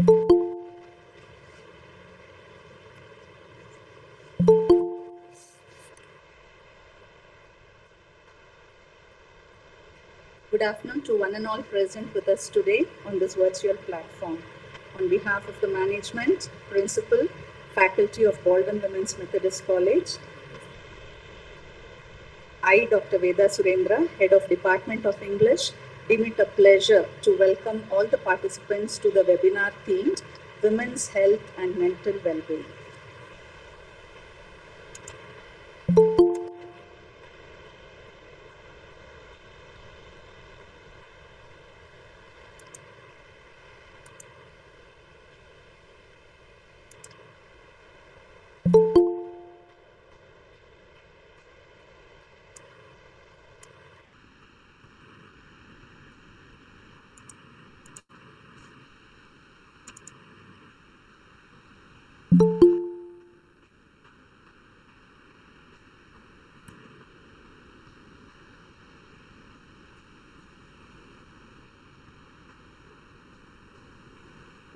Good afternoon to one and all present with us today on this virtual platform. On behalf of the management, principal, faculty of Baldwin Women's Methodist College, I, Dr. Veda Surendra, Head of Department of English, deem it a pleasure to welcome all the participants to the webinar themed Women's Health and Mental Wellbeing.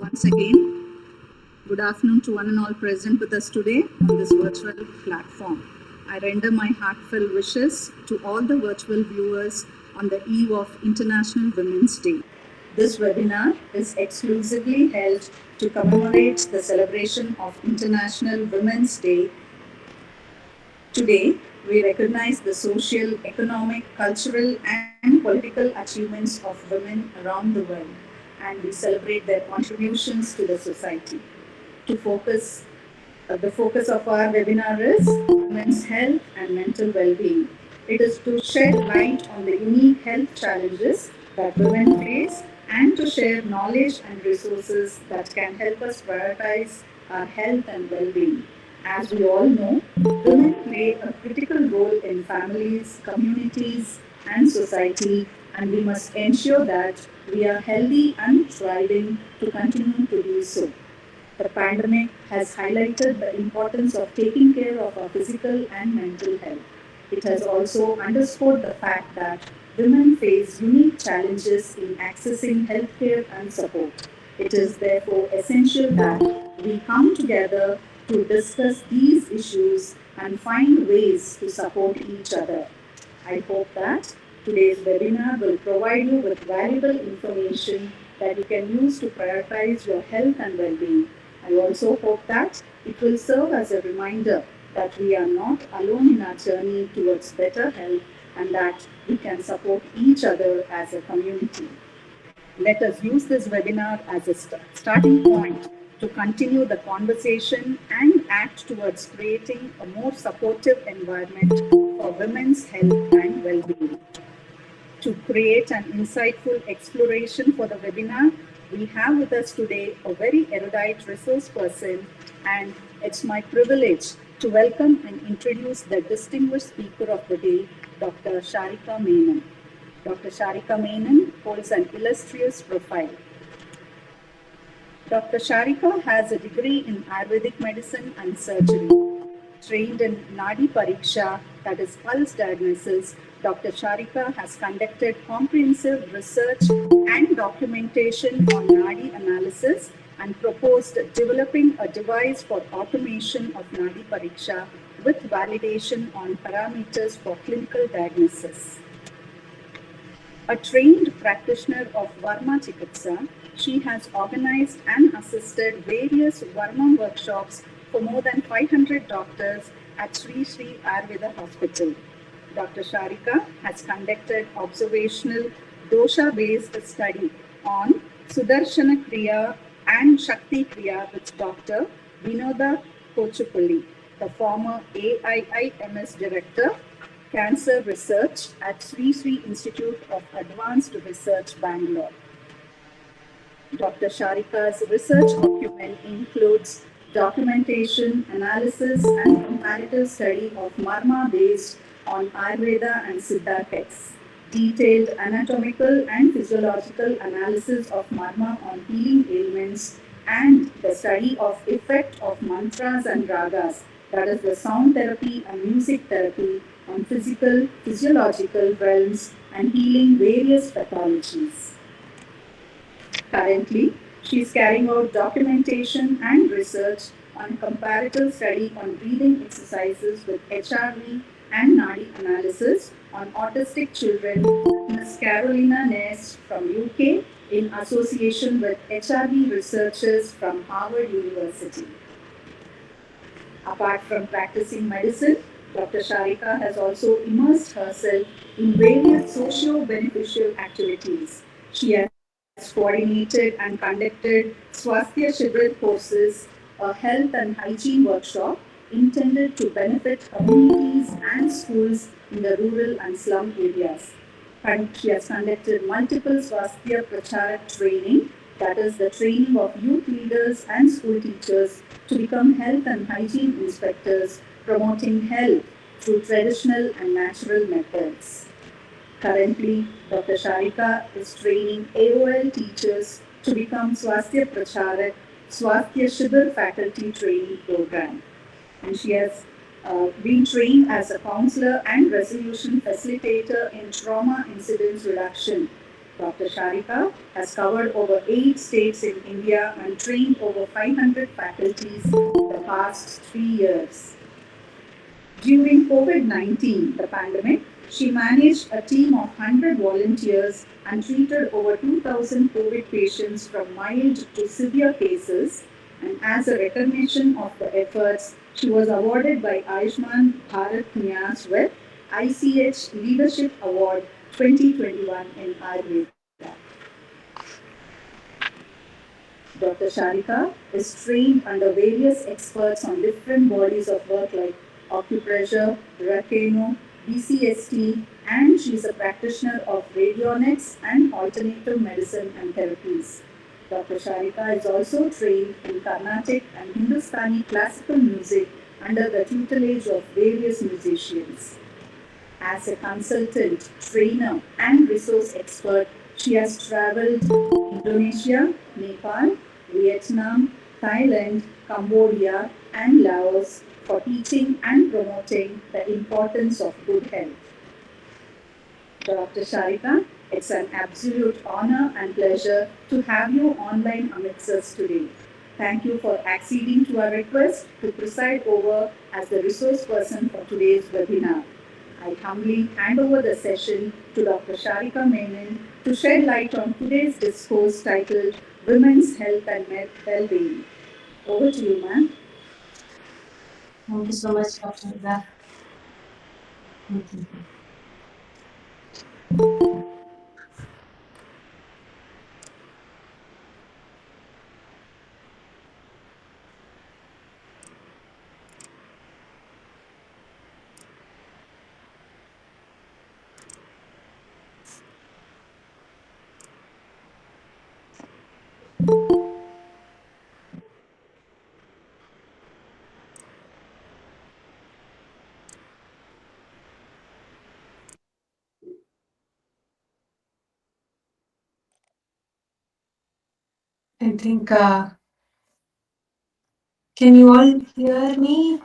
Once again, good afternoon to one and all present with us today on this virtual platform. I render my heartfelt wishes to all the virtual viewers on the eve of International Women's Day. This webinar is exclusively held to commemorate the celebration of International Women's Day. Today, we recognize the social, economic, cultural, and political achievements of women around the world, and we celebrate their contributions to the society. The focus of our webinar is women's health and mental well-being. It is to shed light on the unique health challenges that women face and to share knowledge and resources that can help us prioritize our health and well-being. As we all know, women play a critical role in families, communities, and society, and we must ensure that we are healthy and thriving to continue to do so. The pandemic has highlighted the importance of taking care of our physical and mental health. It has also underscored the fact that women face unique challenges in accessing healthcare and support. It is therefore essential that we come together to discuss these issues and find ways to support each other. I hope that today's webinar will provide you with valuable information that you can use to prioritize your health and well-being. I also hope that it will serve as a reminder that we are not alone in our journey towards better health and that we can support each other as a community. Let us use this webinar as a starting point to continue the conversation and act towards creating a more supportive environment for women's health and well-being. To create an insightful exploration for the webinar, we have with us today a very erudite resource person, and it's my privilege to welcome and introduce the distinguished speaker of the day, Dr. Sharika Menon. Dr. Sharika Menon holds an illustrious profile. Dr. Sharika has a degree in Ayurvedic medicine and surgery. Trained in Nadi Pariksha, that is pulse diagnosis, Dr. Sharika has conducted comprehensive research and documentation on Nadi analysis and proposed developing a device for automation of Nadi Pariksha with validation on parameters for clinical diagnosis. A trained practitioner of Varma Chikitsa, she has organized and assisted various Varma workshops for more than 500 doctors at Sri Sri Ayurveda Hospital. Dr. Sharika has conducted observational dosha-based study on Sudarshana Kriya and Shakti Kriya with Dr. Vinoda Kochupulli, the former AIIMS Director, Cancer Research at Sri Sri Institute of Advanced Research, Bangalore. Dr. Sharika's research document includes documentation, analysis, and comparative study of Marma based on Ayurveda and Siddha texts, detailed anatomical and physiological analysis of Marma on healing ailments, and the study of effect of mantras and ragas, that is the sound therapy and music therapy on physical, physiological realms and healing various pathologies. Currently, She is carrying out documentation and research on a comparative study on breathing exercises with HRV and NADI analysis on autistic children. Ms. Carolina Nest from UK in association with HRV researchers from Harvard University. Apart from practicing medicine, Dr. Sharika has also immersed herself in various socio-beneficial activities. She has coordinated and conducted Swasthya Shibir courses, a health and hygiene workshop intended to benefit communities and schools in the rural and slum areas. And she has conducted multiple Swasthya Pracharak training, that is the training of youth leaders and school teachers to become health and hygiene inspectors, promoting health through traditional and natural methods. Currently, Dr. Sharika is training AOL teachers to become Swasthya Pracharak, Swasthya Shibir faculty training program. And she has been trained as a counselor and resolution facilitator in trauma incidence reduction. Dr. Sharika has covered over 8 states in India and trained over 500 faculties in the past 3 years. During COVID 19, the pandemic, she managed a team of 100 volunteers and treated over 2,000 COVID patients from mild to severe cases. And as a recognition of the efforts, she was awarded by Ayushman Bharat Nyas with ICH Leadership Award 2021 in Ayurveda. Dr. Sharika is trained under various experts on different bodies of work like acupressure, Rakeno, BCST, and she is a practitioner of radionics and alternative medicine and therapies. Dr. Sharika is also trained in Carnatic and Hindustani classical music under the tutelage of various musicians. As a consultant, trainer, and resource expert, she has traveled Indonesia, Nepal, Vietnam, Thailand, Cambodia, and Laos for teaching and promoting the importance of good health. Dr. Sharika, it's an absolute honor and pleasure to have you online amidst us today. Thank you for acceding to our request to preside over as the resource person for today's webinar. I humbly hand over the session to Dr. Sharika Menon to shed light on today's discourse titled Women's Health and Wellbeing. Over to you, ma'am. Thank you so much, Dr. Ida. Thank you. I think, can you all hear me?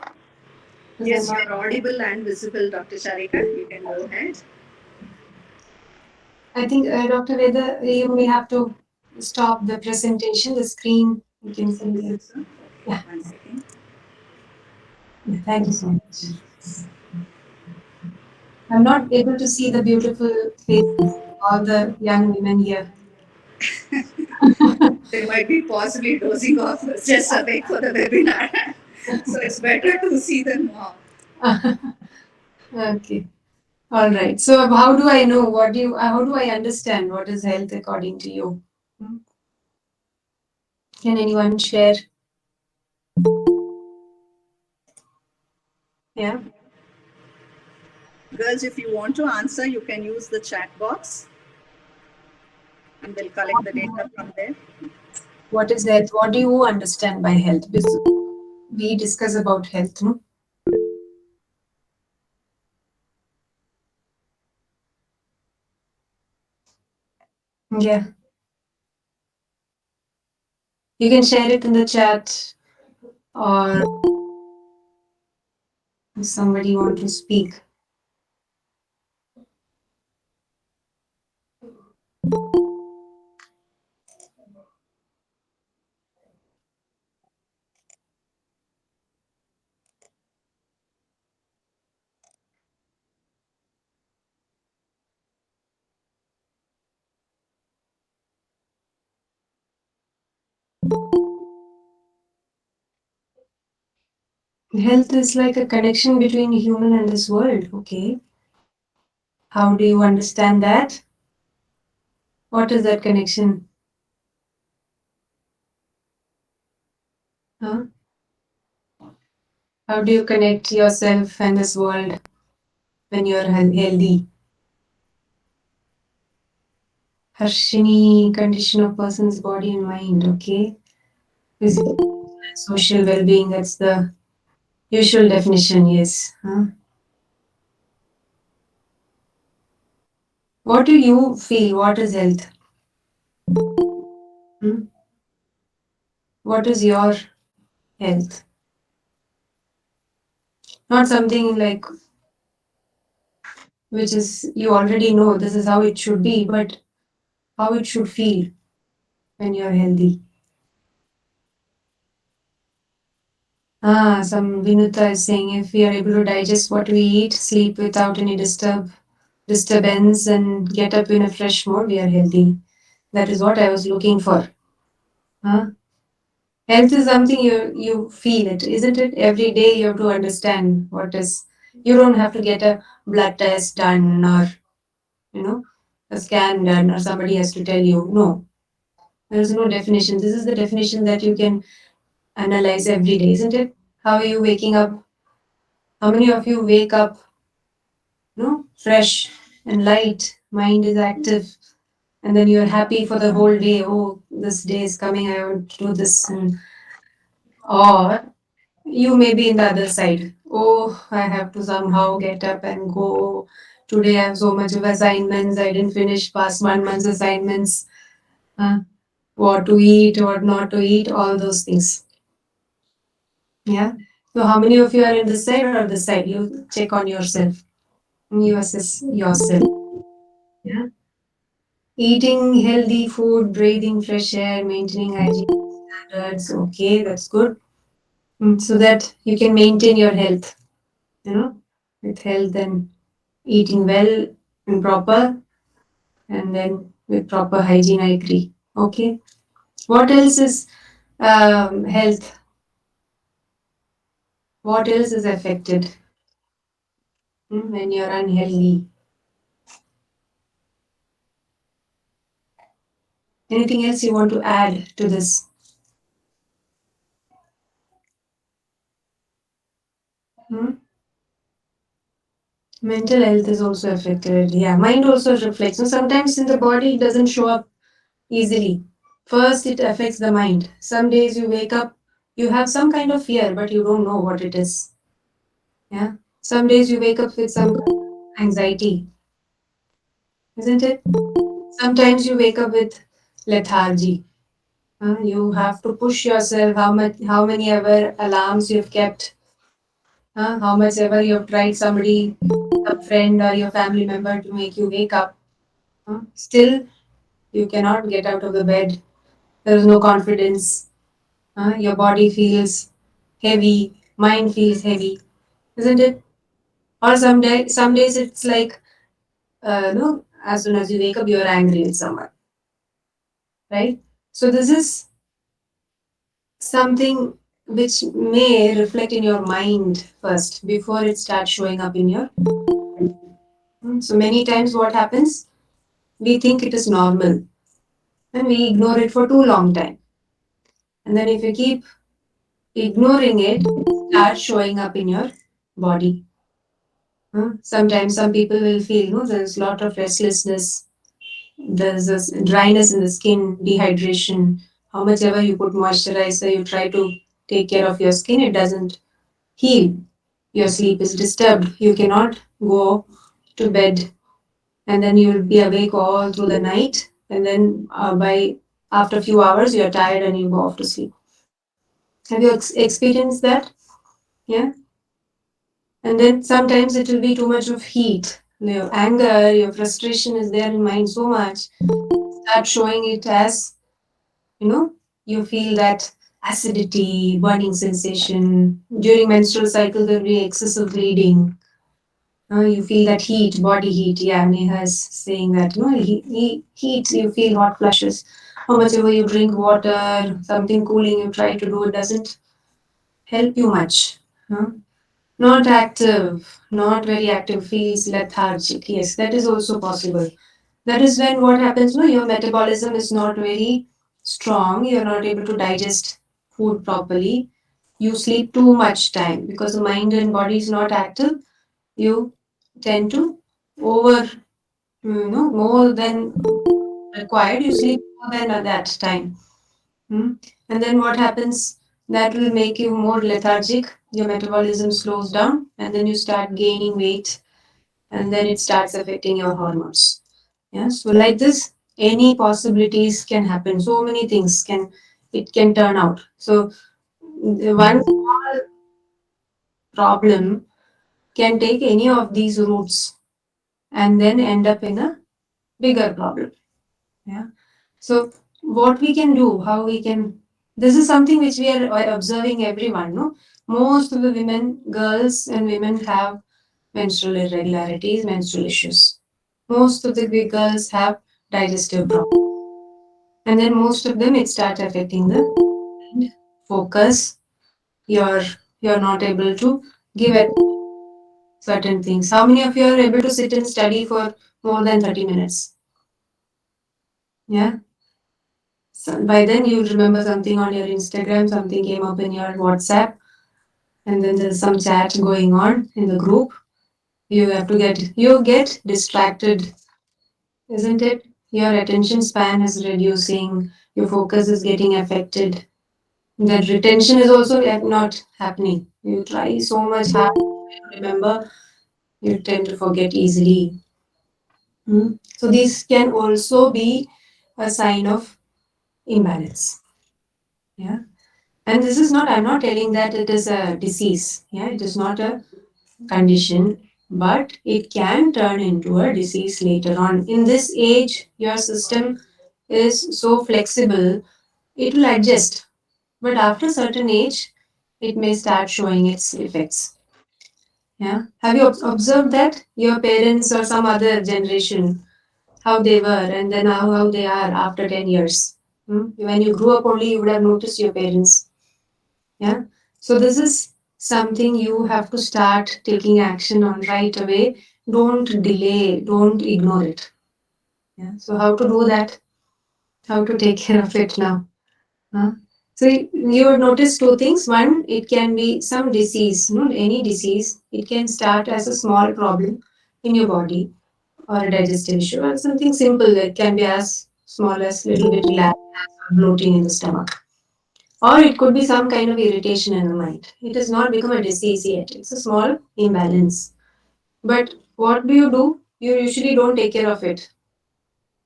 Yes, you are audible and visible, Dr. Sharika. You can go ahead. I think, Dr. Veda, you may have to stop the presentation, the screen. You can see Is there. it so? Okay, Yeah, 1 second. yeah, thank you so much. I'm not able to see the beautiful faces of all the young women here. They might be possibly dozing off, just awake for the webinar. So it's better to see them more. Okay. All right. So how do I know what do you, how do I understand what is health according to you? Hmm? Can anyone share? Yeah. Girls, if you want to answer, you can use the chat box and we'll collect the data from there. What is health? What do you understand by health? Because we discuss about health, no? Yeah. You can share it in the chat or if somebody want to speak. Health is like a connection between human and this world. Okay. How do you understand that? What is that connection? Huh? How do you connect yourself and this world when you're healthy? Harshini, condition of person's body and mind. Okay. Physical and social well-being. That's the usual definition. Yes. Huh? What do you feel? What is health? Hmm? What is your health? Not something like which is you already know this is how it should be, but how it should feel when you're healthy. Some Vinuta is saying if we are able to digest what we eat, sleep without any disturbance, and get up in a fresh mood, we are healthy. That is what I was looking for. Huh? Health is something you feel it, isn't it? Every day you have to understand what is. You don't have to get a blood test done or you know a scan done or somebody has to tell you. No, there is no definition. This is the definition that you can analyze every day, isn't it? How are you waking up? How many of you wake up, fresh and light? Mind is active, and then you're happy for the whole day. Oh, this day is coming. I want to do this, or you may be in the other side. Oh, I have to somehow get up and go. Today I have so much of assignments. I didn't finish past 1 month's assignments. Uh, what to eat, what not to eat, all those things. Yeah. So how many of you are in this side or this side? You check on yourself. You assess yourself. Yeah. Eating healthy food, breathing fresh air, maintaining hygiene standards. Okay, that's good. So that you can maintain your health. With health and eating well and proper, and then with proper hygiene. I agree. Okay. What else is health? What else is affected when you're unhealthy? Anything else you want to add to this? Hmm? Mental health is also affected. Yeah, mind also reflects. So sometimes in the body it doesn't show up easily. First, it affects the mind. Some days you wake up, you have some kind of fear, but you don't know what it is. Yeah. Some days you wake up with some anxiety, isn't it? Sometimes you wake up with lethargy. You have to push yourself. How many ever alarms you've kept. How much ever you have tried somebody, a friend or your family member to make you wake up. Still, you cannot get out of the bed. There is no confidence. Your body feels heavy. Mind feels heavy, isn't it? Or some days it's like, no, as soon as you wake up, you're angry with someone, right? So this is something which may reflect in your mind first before it starts showing up in your. So many times, what happens? We think it is normal and we ignore it for too long time. And then if you keep ignoring it, it starts showing up in your body. Sometimes some people will feel, there's a lot of restlessness, there's this dryness in the skin, dehydration. How much ever you put moisturizer, you try to take care of your skin, it doesn't heal. Your sleep is disturbed. You cannot go to bed, and then you will be awake all through the night. And then by after a few hours, you're tired and you go off to sleep. Have you experienced that? Yeah. And then sometimes it will be too much of heat. Your anger, your frustration is there in mind so much. Start showing it as, you know, you feel that acidity, burning sensation. During menstrual cycle, there will be excessive bleeding. You feel that heat, body heat. Yeah, Neha is saying that, heat, you feel hot flushes. How much ever you drink water, something cooling you try to do, it doesn't help you much. Huh? Not active, not very active, feels lethargic. Yes, that is also possible. That is when what happens, no, your metabolism is not very strong, you're not able to digest food properly. You sleep too much time because the mind and body is not active. You tend to over, more than required. You sleep more than at that time. Hmm? And then what happens? That will make you more lethargic. Your metabolism slows down, and then you start gaining weight, and then it starts affecting your hormones. Yeah. So like this, any possibilities can happen. So many things can it can turn out. So one small problem can take any of these routes and then end up in a bigger problem. Yeah. So what we can do, how we can, this is something which we are observing everyone, no? Most of the women, girls and women have menstrual irregularities, menstrual issues. Most of the big girls have digestive problems. And then most of them it starts affecting the focus. You're you're not able to give it certain things. How many of you are able to sit and study for more than 30 minutes? Yeah. So by then you'll remember something on your Instagram, something came up in your WhatsApp, and then there's some chat going on in the group. You get distracted, isn't it? Your attention span is reducing, your focus is getting affected. That retention is also not happening. You try so much hard to remember, you tend to forget easily. Hmm. So these can also be a sign of imbalance. Yeah. And this is not, I'm not telling that it is a disease. Yeah, it is not a condition, but it can turn into a disease later on. In this age, your system is so flexible, it will adjust. But after certain age, it may start showing its effects. Yeah. Have you observed that your parents or some other generation, how they were and then how they are after 10 years? Hmm? When you grew up only, you would have noticed your parents. Yeah. So this is something you have to start taking action on right away. Don't delay, don't ignore it. Yeah. So how to do that? How to take care of it now? Huh? So you would notice two things. One, it can be some disease, not any disease. It can start as a small problem in your body or a digestive issue or something simple. It can be as small as little bit relaxed or bloating in the stomach. Or it could be some kind of irritation in the mind. It has not become a disease yet. It's a small imbalance. But what do? You usually don't take care of it.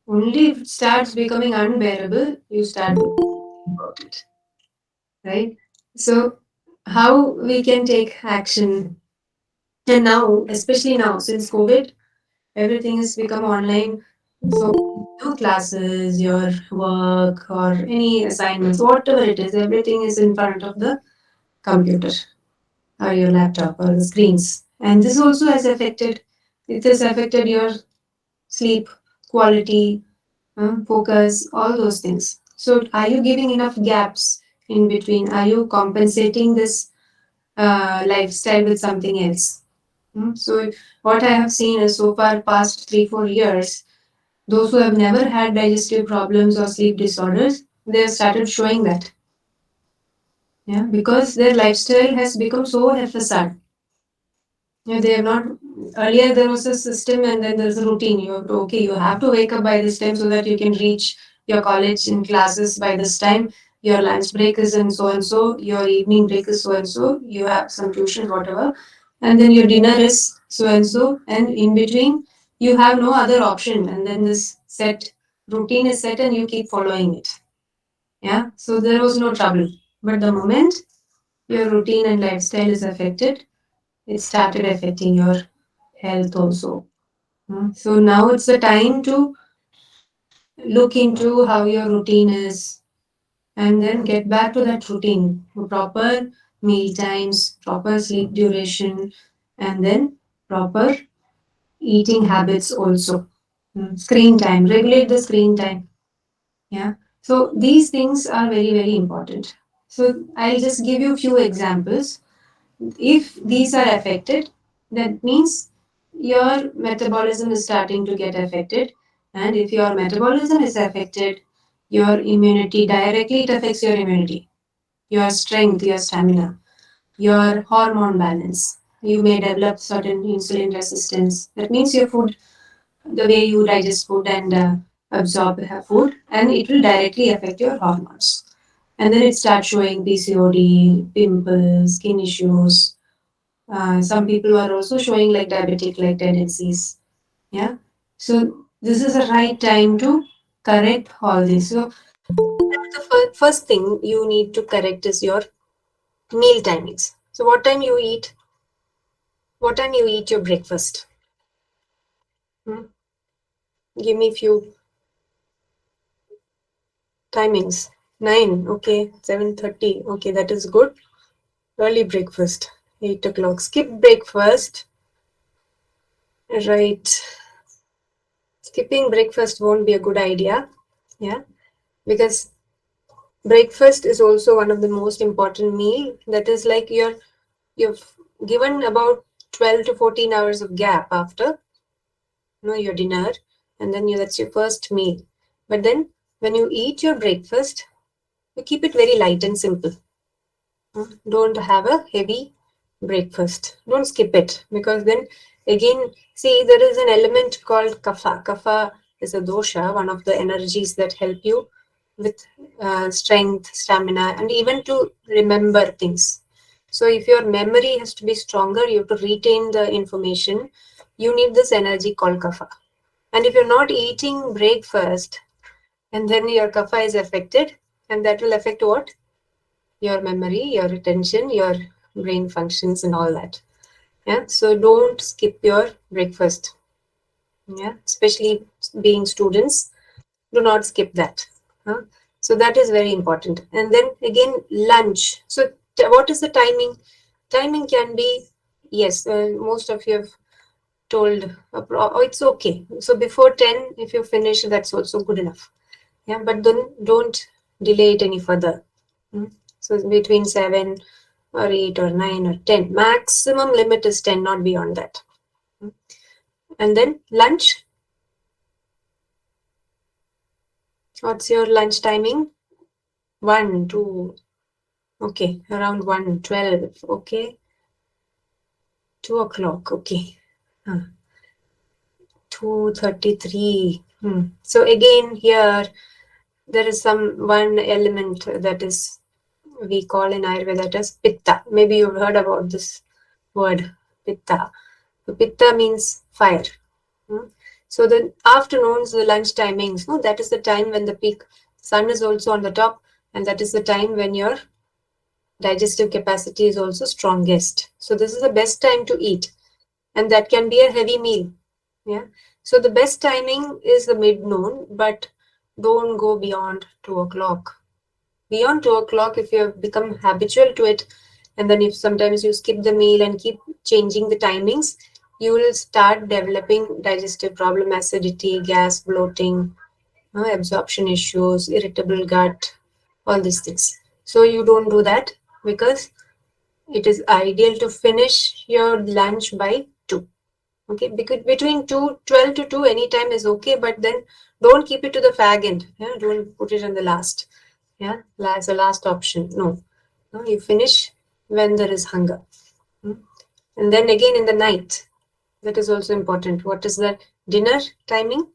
Only if it starts becoming unbearable, you start thinking about it. Right? So, how we can take action? And now, especially now, since COVID, everything has become online. So, your classes, your work, or any assignments, whatever it is, everything is in front of the computer or your laptop or the screens. And this also has affected, it has affected your sleep quality, focus, all those things. So, are you giving enough gaps in between? Are you compensating this lifestyle with something else? So, what I have seen is so far, past 3 4 years, those who have never had digestive problems or sleep disorders, they have started showing that. Yeah, because their lifestyle has become so FSR. Yeah, they have not. Earlier, there was a system, and then there's a routine. You have to, okay, you have to wake up by this time so that you can reach your college in classes by this time. Your lunch break is in so and so. Your evening break is so and so. You have some tuition, whatever, and then your dinner is so and so. And in between, you have no other option. And then this set routine is set, and you keep following it. Yeah. So there was no trouble. But the moment your routine and lifestyle is affected, it started affecting your health also. So now it's the time to look into how your routine is and then get back to that routine. Proper meal times, proper sleep duration, and then proper eating habits also. Screen time, regulate the screen time. Yeah. So these things are very, very important. So I'll just give you a few examples. If these are affected, that means your metabolism is starting to get affected. And if your metabolism is affected, your immunity directly it affects your immunity, your strength, your stamina, your hormone balance. You may develop certain insulin resistance. That means your food, the way you digest food and absorb food, and it will directly affect your hormones. And then it starts showing PCOD, pimples, skin issues. Some people are also showing like diabetic like tendencies. Yeah. So this is the right time to correct all this. So the first thing you need to correct is your meal timings. So what time you eat? What time you eat your breakfast? Hmm? Give me few timings. 9, okay. 7:30, okay, that is good. Early breakfast, 8 o'clock. Skip breakfast, right. Skipping breakfast won't be a good idea. Yeah, because breakfast is also one of the most important meal. That is like you've given about 12 to 14 hours of gap after your dinner, and then that's your first meal. But then when you eat your breakfast, you keep it very light and simple. Don't have a heavy breakfast. Don't skip it, because then again, see, there is an element called kapha. Kapha is a dosha, one of the energies that help you with strength, stamina, and even to remember things. So if your memory has to be stronger, you have to retain the information. You need this energy called kapha. And if you're not eating breakfast, and then your kapha is affected, and that will affect what? Your memory, your retention, your brain functions, and all that. Yeah. So don't skip your breakfast. Yeah. Especially being students, do not skip that. Huh? So that is very important. And then again, lunch. So what is the timing? Timing can be, yes, most of you have told, oh, it's okay. So before 10, if you finish, that's also good enough. Yeah, but then don't delay it any further. So between 7 or 8 or 9 or 10. Maximum limit is 10, not beyond that. And then lunch. What's your lunch timing? 1, 2. Okay, around 1, 12. Okay. 2 o'clock. Okay. 2:33. So again, here there is one element that is we call in Ayurveda as pitta. Maybe you've heard about this word, pitta. So pitta means fire. So the afternoons, the lunch timings, no, that is the time when the peak sun is also on the top, and that is the time when your digestive capacity is also strongest. So this is the best time to eat, and that can be a heavy meal. Yeah. So the best timing is the mid-noon, but don't go beyond 2 o'clock. Beyond 2 o'clock, if you have become habitual to it, and then if sometimes you skip the meal and keep changing the timings, you will start developing digestive problem, acidity, gas, bloating, absorption issues, irritable gut, all these things. So you don't do that, because it is ideal to finish your lunch by 2. Okay, because between 12 to 2 anytime is okay, but then don't keep it to the fag end. Yeah, don't put it on the last. Yeah, as a last option. No, you finish when there is hunger. And then again in the night, that is also important. What is the dinner timing?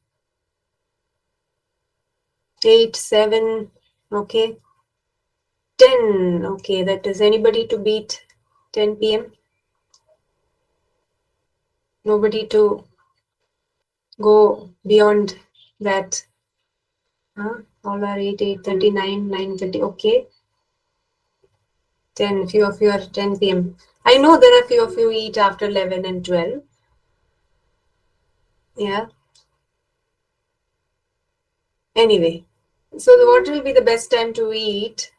8, 7, okay. 10, okay. That is anybody to beat 10 p.m.? Nobody to go beyond that. All are 8, 8:39, 9:30, okay. 10, few of you are 10 p.m. I know there are few of you eat after 11 and 12. Yeah. Anyway, so what will be the best time to eat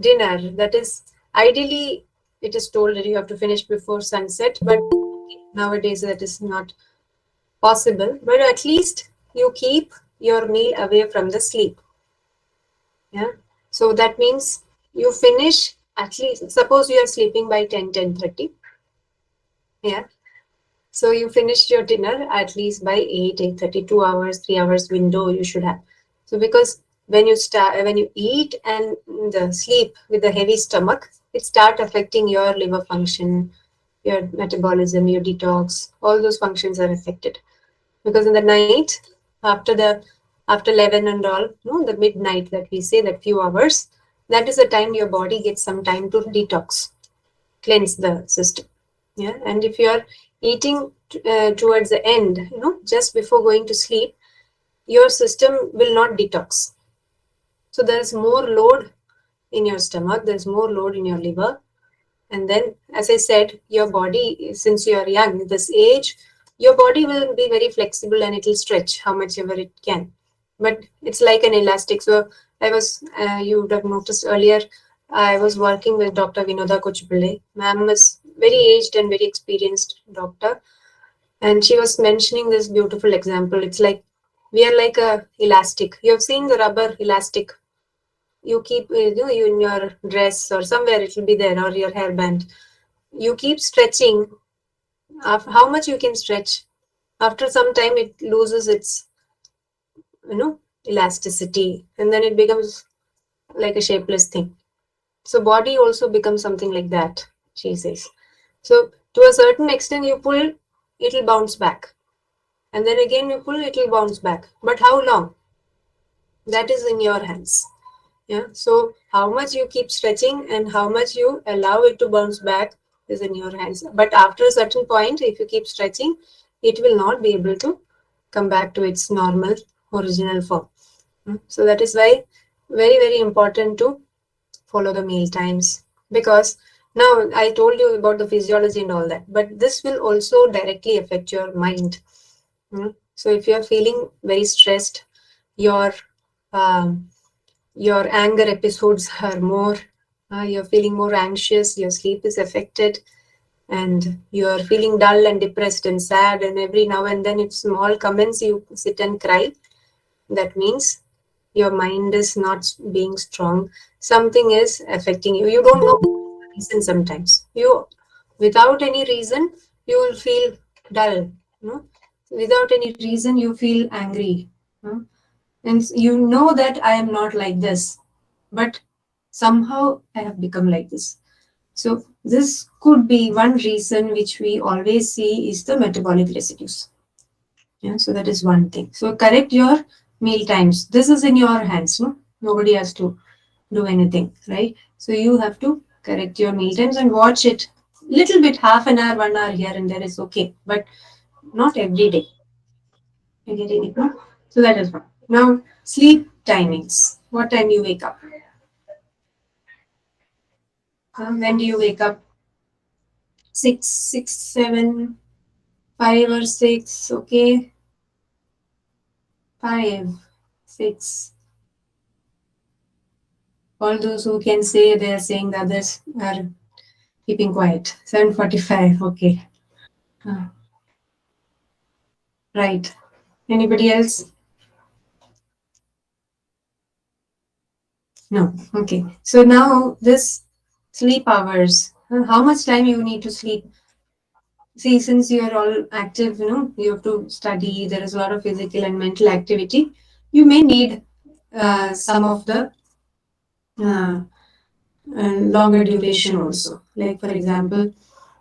dinner? That is, ideally, it is told that you have to finish before sunset, but nowadays that is not possible. But at least you keep your meal away from the sleep. Yeah. So that means you finish at least, suppose you are sleeping by 10:30. Yeah. So you finished your dinner at least by 8, 8:30, 2 hours, 3 hours window you should have. So because when you eat and the sleep with a heavy stomach, it start affecting your liver function, your metabolism, your detox, all those functions are affected. Because in the night, after 11 and all, no, the midnight that we say, that few hours, that is the time your body gets some time to detox, cleanse the system. Yeah. And if you are eating towards the end, just before going to sleep, your system will not detox. So there's more load in your stomach, there's more load in your liver. And then, as I said, your body, since you are young, this age, your body will be very flexible and it will stretch how much ever it can. But it's like an elastic. So you would have noticed earlier, I was working with Dr. Vinoda Kochupille. Ma'am is very aged and very experienced doctor. And she was mentioning this beautiful example. It's like we are like a elastic. You have seen the rubber elastic. You keep, you in your dress or somewhere it will be there, or your hairband. You keep stretching. How much you can stretch? After some time, it loses its, elasticity, and then it becomes like a shapeless thing. So body also becomes something like that, she says. So to a certain extent, you pull, it'll bounce back, and then again you pull, it'll bounce back. But how long? That is in your hands. Yeah. So how much you keep stretching and how much you allow it to bounce back is in your hands. But after a certain point, if you keep stretching, it will not be able to come back to its normal original form. So that is why very, very important to follow the meal times, because now I told you about the physiology and all that, but this will also directly affect your mind. So if you are feeling very stressed, your um, your anger episodes are more, you're feeling more anxious, your sleep is affected, and you're feeling dull and depressed and sad, and every now and then if small comments you sit and cry, that means your mind is not being strong. Something is affecting you. You don't know the reason. Sometimes you, without any reason, you will feel dull. Without any reason you feel angry. no? And you know that I am not like this, but somehow I have become like this. So this could be one reason which we always see is the metabolic residues. Yeah, so that is one thing. So correct your meal times. This is in your hands. No, nobody has to do anything, right? So you have to correct your meal times and watch it little bit, half an hour, 1 hour here and there is okay, but not every day. You getting it? No? So that is one. Now sleep timings. What time you wake up? When do you wake up? 6, 6, 7, 5 or 6. Okay, 5, 6. All those who can say they are saying the others are keeping quiet. 7:45. Okay. Uh, right. Anybody else? No. Okay. So now this sleep hours. How much time you need to sleep? See, since you are all active, you have to study. There is a lot of physical and mental activity. You may need some of the uh, longer duration also. Like for example,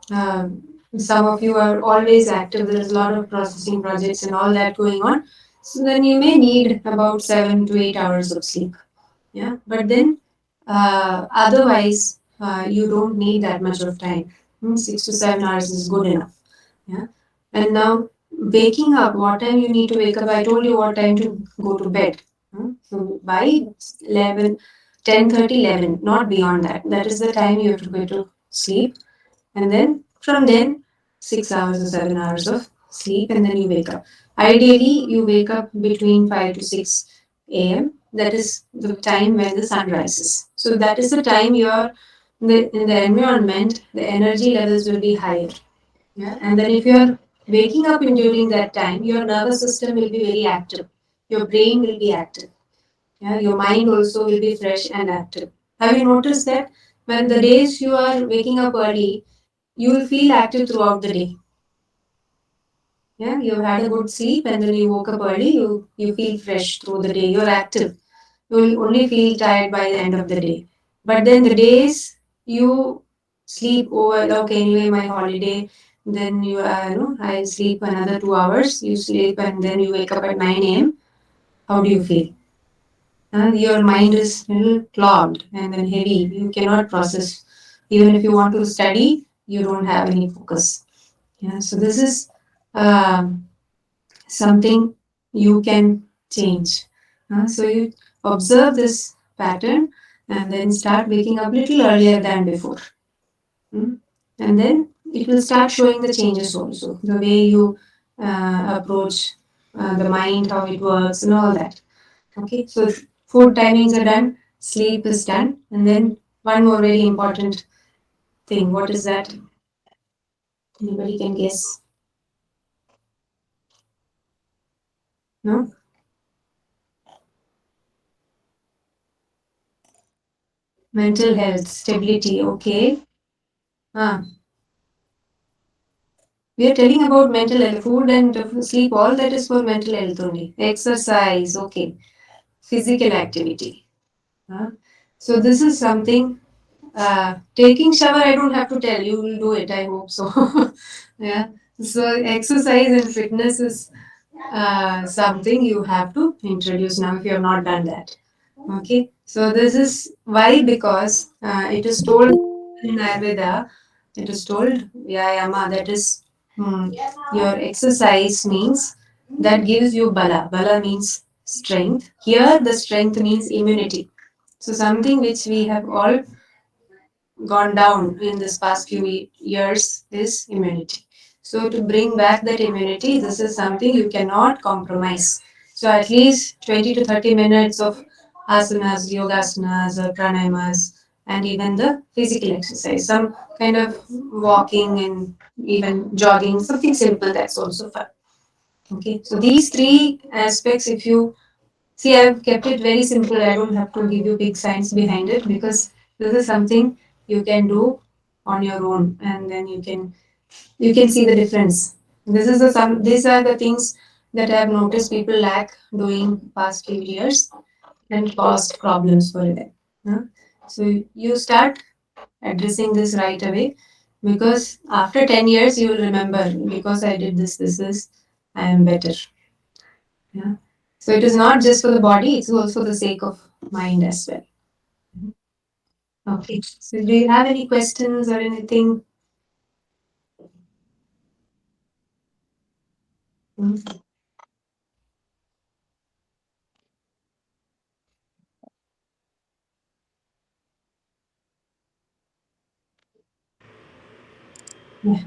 uh, some of you are always active. There is a lot of processing projects and all that going on. So then you may need about 7 to 8 hours of sleep. Yeah, but then otherwise you don't need that much of time. 6 to 7 hours is good enough. Yeah, and now waking up, what time you need to wake up? I told you what time to go to bed. So by 11, 10:30, 11, not beyond that. That is the time you have to go to sleep, and then from then 6 hours or 7 hours of sleep, and then you wake up. Ideally, you wake up between 5 to 6 a.m. That is the time when the sun rises. So that is the time in the environment, the energy levels will be higher. Yeah? And then if you are waking up in during that time, your nervous system will be very active. Your brain will be active. Yeah, your mind also will be fresh and active. Have you noticed that when the days you are waking up early, you will feel active throughout the day? Yeah, you've had a good sleep and then you woke up early, you feel fresh through the day, you're active. You will only feel tired by the end of the day. But then the days you sleep over, okay, anyway, my holiday, then I sleep another 2 hours, you sleep and then you wake up at 9 a.m. How do you feel? Your mind is a little clogged and then heavy. You cannot process. Even if you want to study, you don't have any focus. Yeah, so this is um, something you can change. So you observe this pattern and then start waking up little earlier than before. Mm. And then it will start showing the changes also, the way you approach the mind, how it works, and all that. Okay, so food timings are done, sleep is done, and then one more very important thing. What is that? Anybody can guess? No? Mental health, stability. Okay. Ah, we are telling about mental health, food and sleep. All that is for mental health only. Exercise. Okay. Physical activity. Huh? So this is something. Taking shower, I don't have to tell you will do it. I hope so. Yeah. So exercise and fitness is something you have to introduce now if you have not done that. Okay, so this is why, because it is told in Ayurveda, it is told Vyayama, that is your exercise means that gives you bala. Bala means strength. Here, the strength means immunity. So, something which we have all gone down in this past few years is immunity. So to bring back that immunity, this is something you cannot compromise. So at least 20 to 30 minutes of asanas, yogasanas, or pranayamas, and even the physical exercise, some kind of walking and even jogging, something simple that's also fun. Okay, so these three aspects, if you see, I've kept it very simple. I don't have to give you big science behind it because this is something you can do on your own, and then you can see the difference. This is the some. These are the things that I have noticed people lack doing past few years and caused problems for them. Huh? So you start addressing this right away because after 10 years you will remember because I did this, I am better. Yeah. So it is not just for the body, it's also for the sake of mind as well. Okay. So do you have any questions or anything? Mm. Yeah.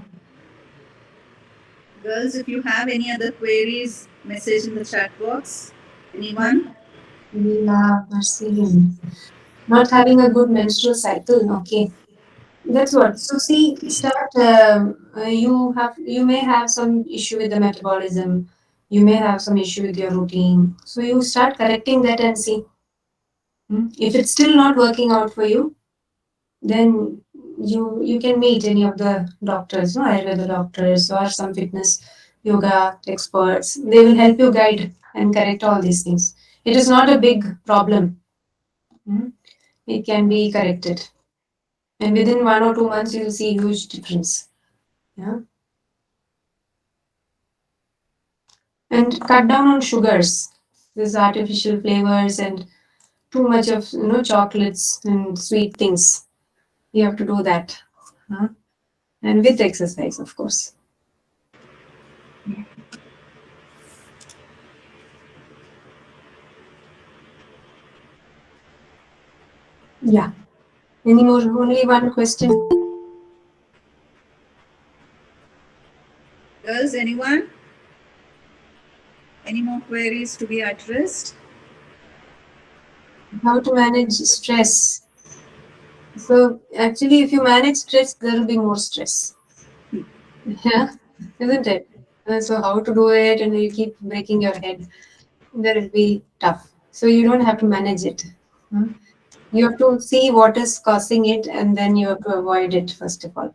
Girls, if you have any other queries, message in the chat box. Anyone? Leela, Marceline. Not having a good menstrual cycle. Okay. That's what. So see, start. You may have some issue with the metabolism. You may have some issue with your routine. So you start correcting that and see. If it's still not working out for you, then you can meet any of the doctors, no, Ayurveda doctors or some fitness yoga experts. They will help you guide and correct all these things. It is not a big problem. Mm. It can be corrected, and within 1 or 2 months, you will see huge difference. Yeah, and cut down on sugars. These artificial flavors and too much of chocolates and sweet things. You have to do that, huh? And with exercise, of course. Yeah. Any more? Only one question. Girls, anyone? Any more queries to be addressed? How to manage stress? So actually, if you manage stress, there will be more stress. Yeah, isn't it? So how to do it, and you keep breaking your head. That will be tough. So you don't have to manage it. Hmm? You have to see what is causing it, and then you have to avoid it first of all.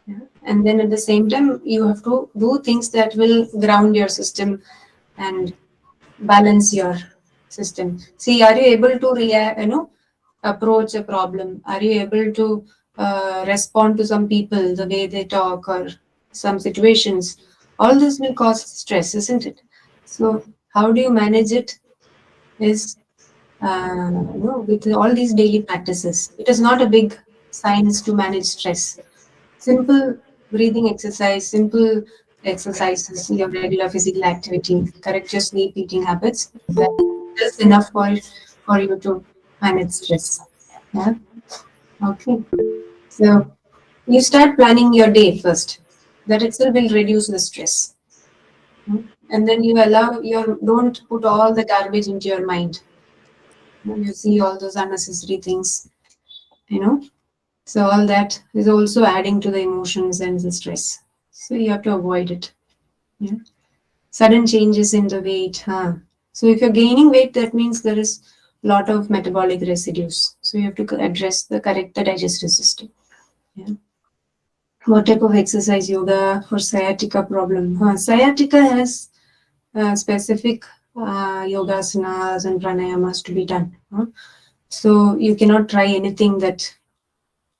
Yeah. And then at the same time, you have to do things that will ground your system and balance your system. See, are you able to react, approach a problem? Are you able to respond to some people, the way they talk, or some situations? All this will cause stress, isn't it? So, how do you manage it? Is with all these daily practices. It is not a big science to manage stress. Simple breathing exercise, simple exercises, your regular physical activity, correct your sleep eating habits. That is enough for you to manage stress. Yeah. Okay. So you start planning your day first. That itself will reduce the stress. And then you allow your don't put all the garbage into your mind. You see all those unnecessary things, you know. So all that is also adding to the emotions and the stress. So you have to avoid it. Yeah. Sudden changes in the weight. Huh? So if you're gaining weight, that means there is a lot of metabolic residues. So you have to address the correct the digestive system. Yeah. What type of exercise yoga for sciatica problem? Sciatica has specific yogasanas and pranayamas to be done. Huh? So you cannot try anything that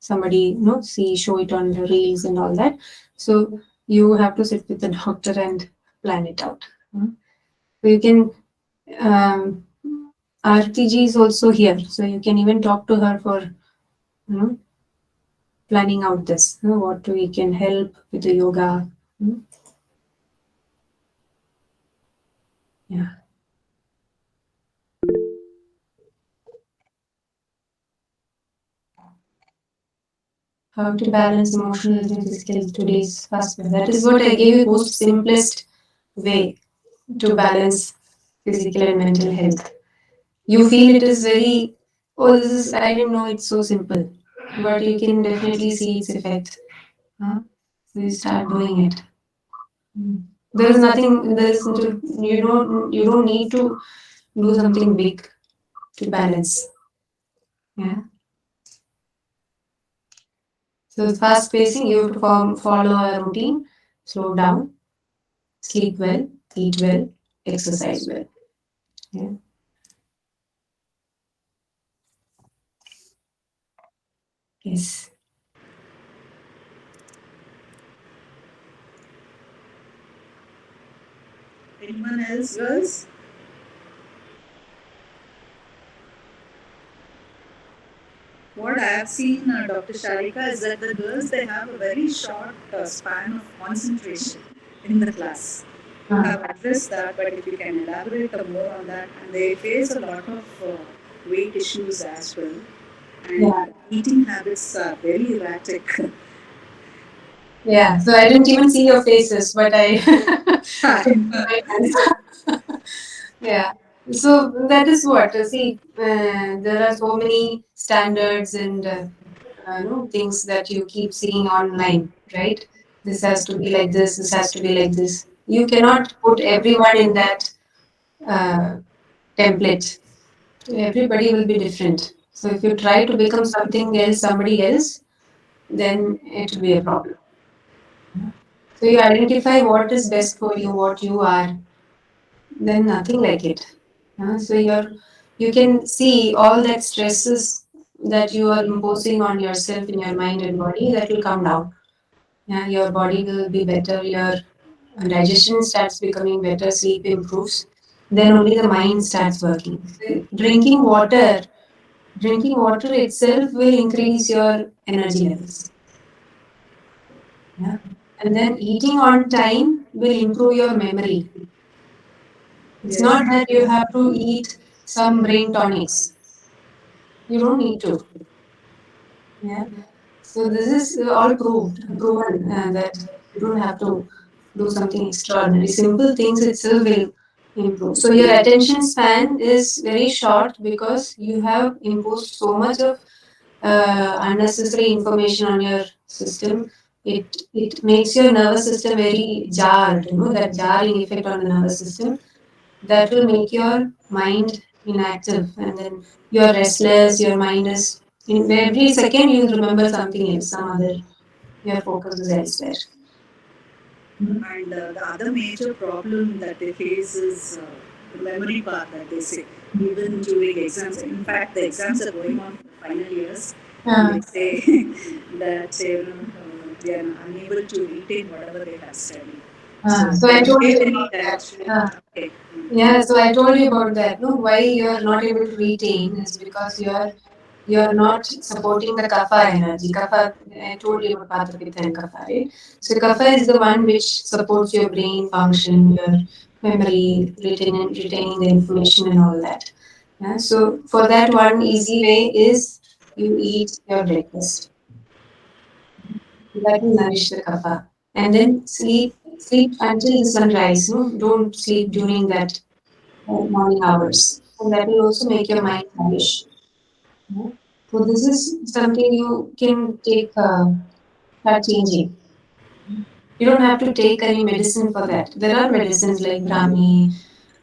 somebody see show it on the reels and all that. So you have to sit with the doctor and plan it out. So you can um, RTG is also here, so you can even talk to her for planning out this. What we can help with the yoga. Hmm, Yeah, how to balance emotional and physical today's fast. That is what I gave you most simplest way to balance physical and mental health. You feel it is very, oh, this is, I didn't know it's so simple, but you can definitely see its effect. Huh? So you start doing it. There is nothing, there is, you don't need to do something big to balance. Yeah. So fast pacing, you have to follow a routine, slow down, sleep well, eat well, exercise well. Yeah. Yes. Anyone else, girls? What I have seen, Dr. Sharika, is that the girls they have a very short span of concentration in the class. You have addressed that, but if you can elaborate more on that, and they face a lot of weight issues as well, and Yeah. eating habits are very erratic. Yeah. So I didn't even see your faces, but I. Yeah. So that is what. See, there are so many standards and things that you keep seeing online, right? This has to be like this. This has to be like this. You cannot put everyone in that uh, template. Everybody will be different. So if you try to become something else, somebody else, then it will be a problem. So you identify what is best for you, what you are, then nothing like it. So you can see all that stresses that you are imposing on yourself in your mind and body that will come down. Yeah, your body will be better, your digestion starts becoming better, sleep improves. Then only the mind starts working. Drinking water itself will increase your energy levels. Yeah. And then eating on time will improve your memory. It's Yes. not that you have to eat some brain tonics. You don't need to. Yeah. So this is all proven that you don't have to do something extraordinary. Simple things itself will improve. So your attention span is very short because you have imposed so much of unnecessary information on your system. It makes your nervous system very jarred. That jarring effect on the nervous system that will make your mind inactive, and then you're restless, your mind is in every second you'll remember something else, some other, your focus is elsewhere. Mhm. And the other major problem that they face is the memory part that they say, even during exams. In fact, the exams are going on for the final years, and Uh, they say that they are unable to retain whatever they have studied. So, so I can you told give you any about that. direction? Okay. Yeah, so I told you about that. No, why you're not able to retain is because you're not supporting the kapha energy. Kapha, I told you about Vata, Pitta, and kapha, right? So kapha is the one which supports your brain function, your memory, retaining the information and all that. Yeah, so for that, one easy way is you eat your breakfast. That will nourish the kapha. And then sleep until the sunrise. No, don't sleep during that morning hours. And that will also make your mind nourished. Yeah. So this is something you can take, start changing. You don't have to take any medicine for that. There are medicines like Brahmi,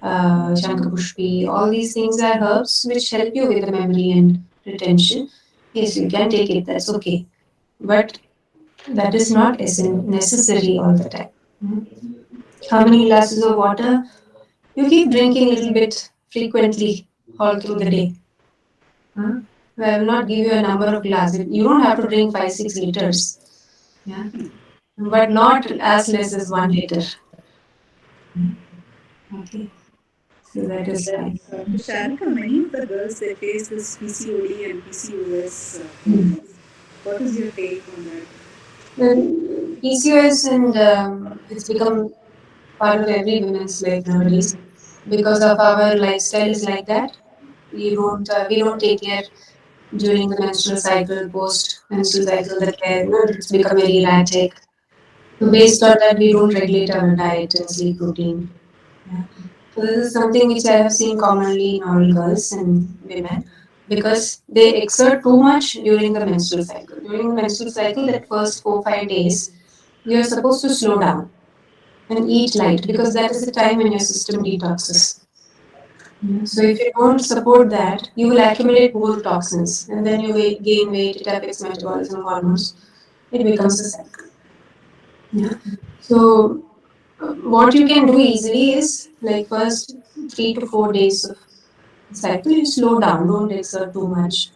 Shankapushpi, all these things are herbs which help you with the memory and retention. Yes, you can take it, that's okay. But that is not necessary all the time. Mhm. How many glasses of water? You keep drinking a little bit frequently all through the day. Huh? I will not give you a number of glasses. You don't have to drink 5-6 liters. Yeah, but not as less as 1 liter. Okay, so that And is fine. Sharika, many of the girls they face this PCOD and PCOS problems. What is your take on that? Well, PCOS and it's become part of every woman's life nowadays because of our lifestyle is like that. We don't take care during the menstrual cycle, post menstrual cycle. The care, it's become very erratic. So based on that, we don't regulate our diet and sleep routine. Yeah. So this is something which I have seen commonly in all girls and women because they exert too much during the menstrual cycle. During the menstrual cycle, that first 4-5 days, you're supposed to slow down and eat light because that is the time when your system detoxes. Yeah. So if you don't support that, you will accumulate more toxins and then you gain weight, it affects metabolism, hormones, it becomes a cycle. Yeah. So what you can do easily is like first 3 to 4 days of cycle, you slow down, don't exert too much.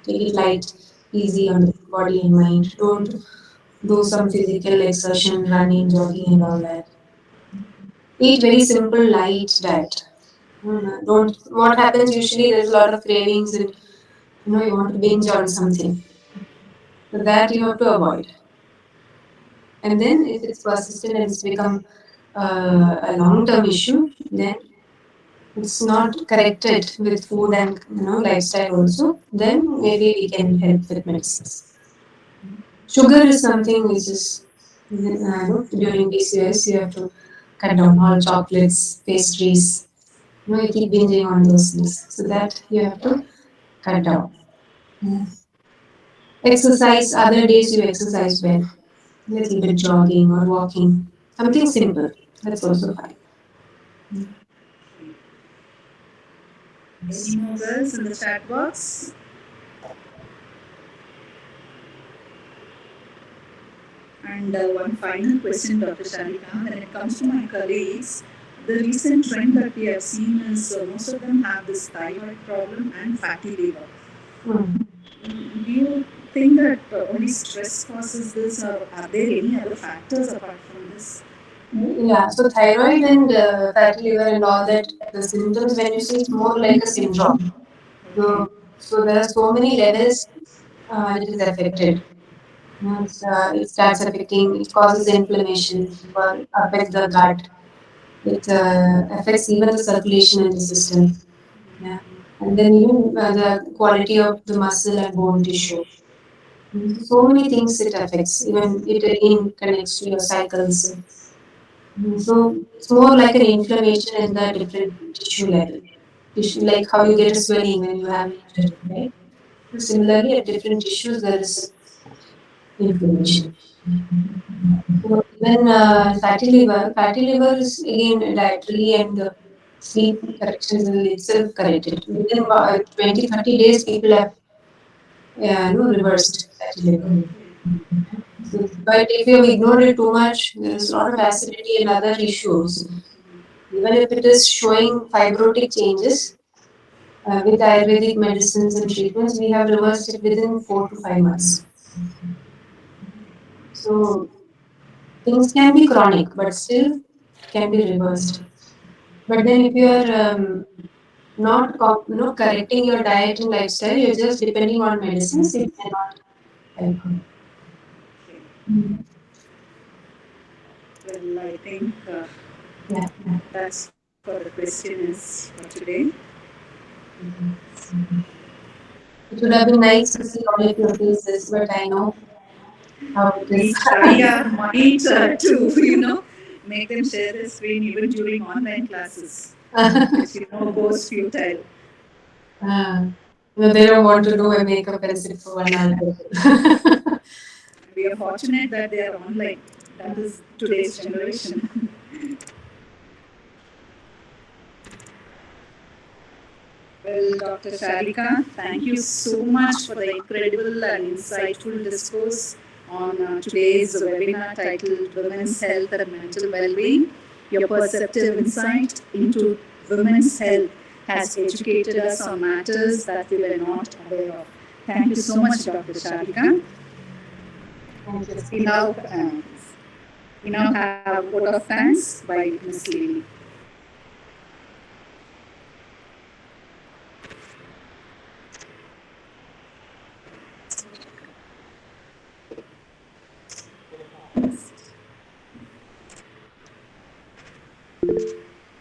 Take it light, easy on the body and mind. Don't do some physical exertion, running, jogging, and all that. Eat very simple, light diet. Don't. What happens usually? There's a lot of cravings, and you want to binge on something. So that you have to avoid. And then if it's persistent and it's become a long-term issue, then it's not corrected with food and lifestyle also, then maybe we can help with medicines. Sugar is something which is during PCOS you have to cut down all chocolates, pastries. You keep binging on those things, so that you have to cut down. Yeah. Exercise. Other days you exercise well, little bit jogging or walking, something simple. That's also fine. Any more girls in the chat box? And one final question, Dr. Sharika. When it comes to my colleagues, the recent trend that we have seen is most of them have this thyroid problem and fatty liver. Hmm. Do you think that only stress causes this, or are there any other factors apart from this? Yeah, so thyroid and fatty liver and all that, the symptoms when you see it's more like a syndrome. Okay. So there are so many levels it is affected. It starts affecting, it causes inflammation, affects the gut, it affects even the circulation in the system. Yeah. And then even the quality of the muscle and bone tissue. So many things it affects, even it again connects to your cycles. So it's more like an inflammation in the different tissue level. Tissue, like how you get a swelling when you have an injury, right? So similarly, at different tissues there is inflammation. So even fatty liver is again dietary and sleep corrections will itself correct it. Within 20-30 days, people have reversed fatty liver. So, but if you have ignored it too much, there is a lot of acidity and other issues. Even if it is showing fibrotic changes, with Ayurvedic medicines and treatments, we have reversed it within 4 to 5 months. So things can be chronic, but still can be reversed. But then if you are not correcting your diet and lifestyle, you're just depending on medicines, it cannot help. Mm. Well, I think Yeah. that's for the questions for today. It would have been nice to see all of your faces, but I know how it We is. try our might to, make them share their screen even during online classes, which, goes futile. No, they don't want to do a makeup and sit for 1 hour. We are fortunate that they are online. That is today's generation. Well, Dr. Sharika, thank you so much for the incredible and insightful discourse on today's webinar titled Women's Health and Mental Wellbeing. Your perceptive insight into women's health has educated us on matters that we were not aware of. Thank you so much, Dr. Sharika. We now have a vote of thanks by Ms. Lily.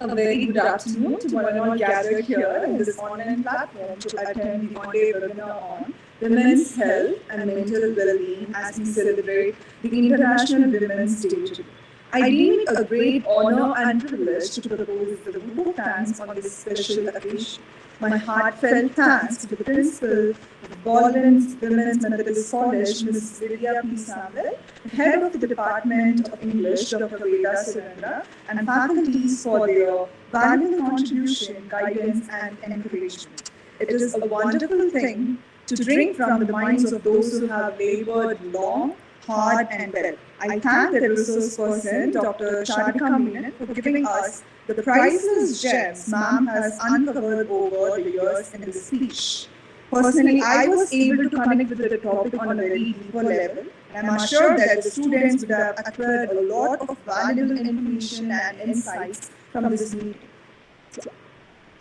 A very good afternoon to one and all gathered here in this online platform to attend the one-day webinar on women's health and mental well-being as we celebrate the International Women's Day today. I deem it a great honor and privilege to propose the vote of thanks on this special occasion. My heartfelt thanks to the principal of Baldwin's Women's Methodist College, Ms. Lydia P. Samuel, the head of the Department of English, Dr. Veda Surendra, and faculties for their valuable contribution, guidance, and encouragement. It is a wonderful thing to drink from the minds of those who have labored long, hard, and well. I thank the resource person, Dr. Sharika Menon, for giving us the priceless gems ma'am has uncovered over the years in this speech. Personally, I was able to connect with the topic on a very deeper level, and I'm assured that the students would have acquired a lot of valuable information and insights from this meeting.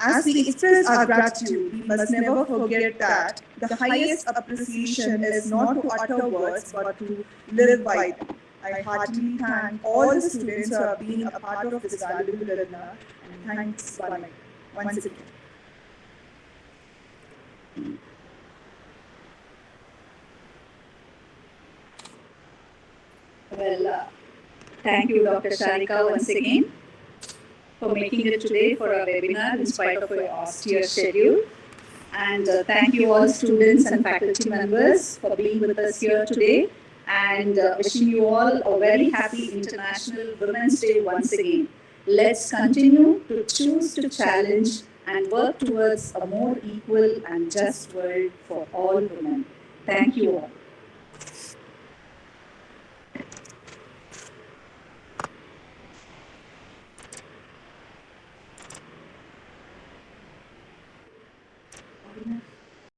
As we express our gratitude, we must never forget that the highest appreciation is not to utter words but to live by them. I heartily thank all the students who have been a part of this valuable webinar, and thanks once again. Well, thank you, Dr. Sharika, once again for making it today for our webinar in spite of your austere schedule. And thank you all students and faculty members for being with us here today, and wishing you all a very happy International Women's Day once again. Let's continue to choose to challenge and work towards a more equal and just world for all women. Thank you all.